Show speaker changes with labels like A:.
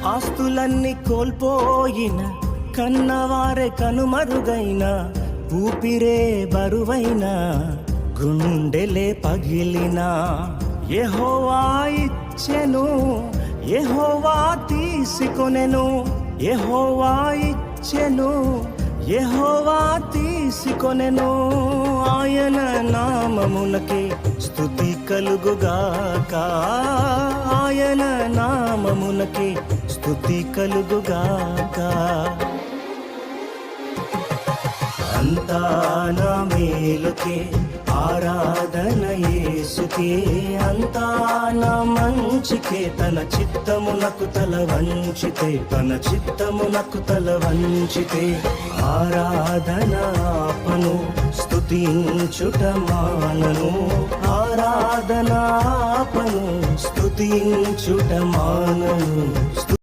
A: ఆస్తులన్నీ కోల్పోయిన, కన్నవారే కనుమరుగైన, ఊపిరే బరువైన, గుండెలే పగిలిన, యెహోవా ఇచ్చెను, యెహోవా తీసుకొనెను, యెహోవా ఇచ్చెను, యెహోవా తీసుకొనెను. ఆయన నామమునకే స్తుతి కలుగుగాక, ఆయన నామమునకే స్తుతి కలుగుగాక. అంతా నా మేలుకే ఆరాధన యేసుకే, అంతా నా మంచికే, తన చిత్తమునకు తల వంచితే, తన చిత్తమునకు తల వంచితే, ఆరాధన ఆపను, స్తుతించుట మానను, ఆరాధన ఆపను, స్తుతించుట మానను.